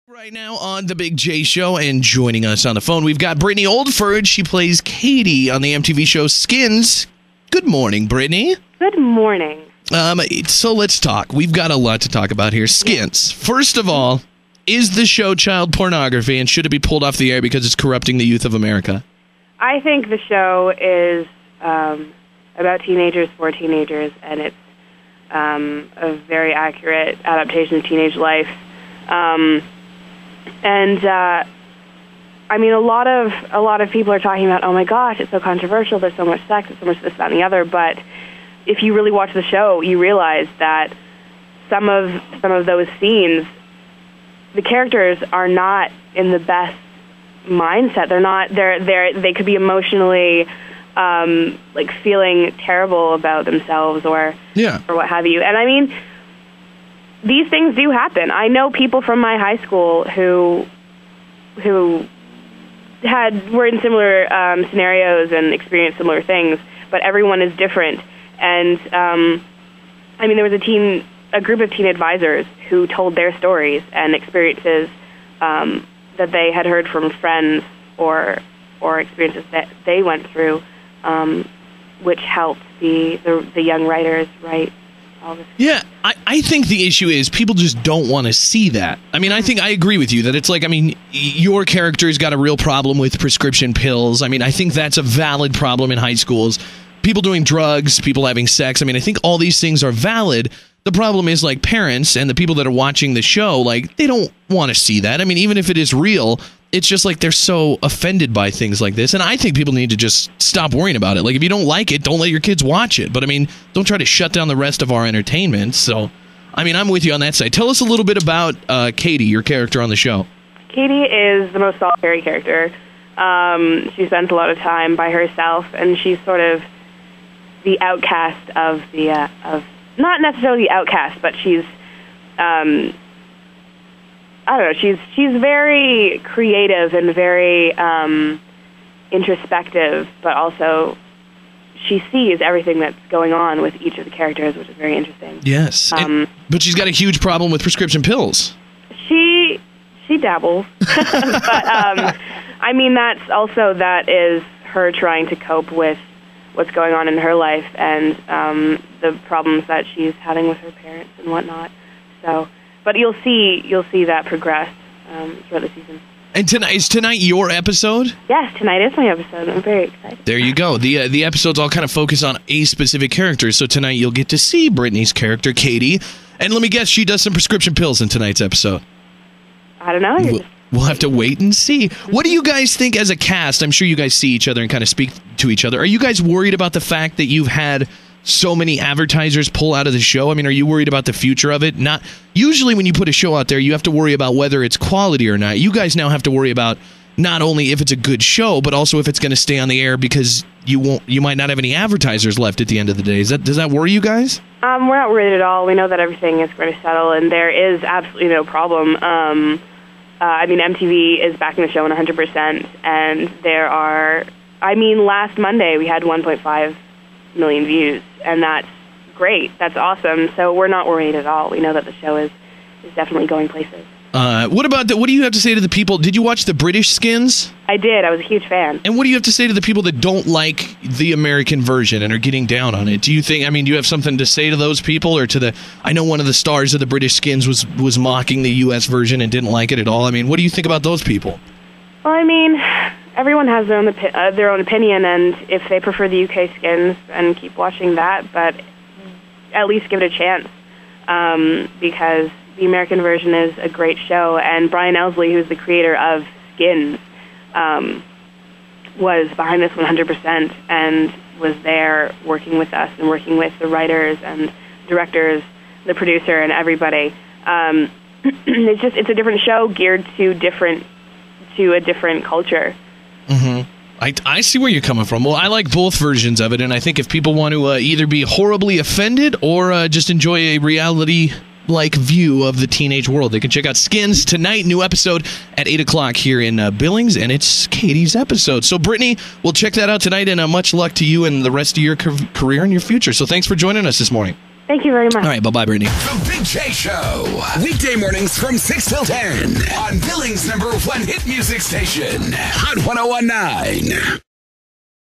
Right now on The Big J Show, and joining us on the phone, we've got Britne Oldford. She plays Cadie on the MTV show Skins. Good morning, Britne. Good morning. So let's talk. We've got a lot to talk about here. Skins. First of all, is the show child pornography, and should it be pulled off the air because it's corrupting the youth of America? I think the show is about teenagers for teenagers, and it's a very accurate adaptation of teenage life. I mean, a lot of people are talking about, oh my gosh, it's so controversial, there's so much sex, there's so much this, that, and the other, but if you really watch the show, you realize that some of those scenes, the characters are not in the best mindset. They could be emotionally like feeling terrible about themselves or what have you. And I mean, these things do happen. I know people from my high school who were in similar scenarios and experienced similar things, but everyone is different. And I mean, there was a group of teen advisors who told their stories and experiences that they had heard from friends or experiences that they went through, which helped the young writers write all this. Yeah, I think the issue is people just don't want to see that. I mean, I agree with you that it's like, I mean, your character's got a real problem with prescription pills. I mean, I think that's a valid problem in high schools. People doing drugs, people having sex. I mean, I think all these things are valid. The problem is, like, parents and the people that are watching the show, like, they don't want to see that. I mean, even if it is real, it's just like they're so offended by things like this. And I think people need to just stop worrying about it. Like, if you don't like it, don't let your kids watch it. But, I mean, don't try to shut down the rest of our entertainment. So, I mean, I'm with you on that side. Tell us a little bit about Cadie, your character on the show. Cadie is the most solitary character. She spends a lot of time by herself, and she's sort of the outcast of not necessarily the outcast, but she's I don't know, she's very creative and very introspective, but also she sees everything that's going on with each of the characters, which is very interesting. Yes, but she's got a huge problem with prescription pills. She dabbles, but I mean, that is her trying to cope with what's going on in her life and the problems that she's having with her parents and whatnot. So, but you'll see that progress throughout the season. And is tonight your episode? Yes, tonight is my episode. I'm very excited. There you go. The episodes all kind of focus on a specific character. So tonight you'll get to see Britne's character, Cadie. And let me guess, she does some prescription pills in tonight's episode. I don't know. We'll have to wait and see. What do you guys think as a cast? I'm sure you guys see each other and kind of speak to each other. Are you guys worried about the fact that you've had so many advertisers pull out of the show? I mean, are you worried about the future of it? Not usually when you put a show out there, you have to worry about whether it's quality or not. You guys now have to worry about not only if it's a good show, but also if it's going to stay on the air because you might not have any advertisers left at the end of the day. Does that worry you guys? We're not worried at all. We know that everything is going to settle, and there is absolutely no problem. I mean, MTV is backing the show 100%, and there are, I mean, last Monday we had 1.5 million views, and that's great. That's awesome. So we're not worried at all. We know that the show is definitely going places. What do you have to say to the people? Did you watch the British Skins? I did. I was a huge fan. And what do you have to say to the people that don't like the American version and are getting down on it? Do you have something to say to those people, or I know one of the stars of the British Skins was mocking the U.S. version and didn't like it at all. I mean, what do you think about those people? Well, I mean, everyone has their own opinion, and if they prefer the UK Skins, then keep watching that, but at least give it a chance, because the American version is a great show, and Brian Elsley, who's the creator of Skins, was behind this 100% and was there working with us and working with the writers and directors, the producer, and everybody. It's a different show geared to a different culture. Mm-hmm. I see where you're coming from. Well, I like both versions of it, and I think if people want to either be horribly offended or just enjoy a reality-like view of the teenage world, they can check out Skins tonight. New episode at 8 o'clock here in Billings, and it's Cadie's episode. So, Britne, we'll check that out tonight, and much luck to you and the rest of your career and your future. So thanks for joining us this morning. Thank you very much. All right, bye-bye, Britney. The Big J Show. Weekday mornings from 6 till 10 on Billings' #1 hit music station, Hot 101.9.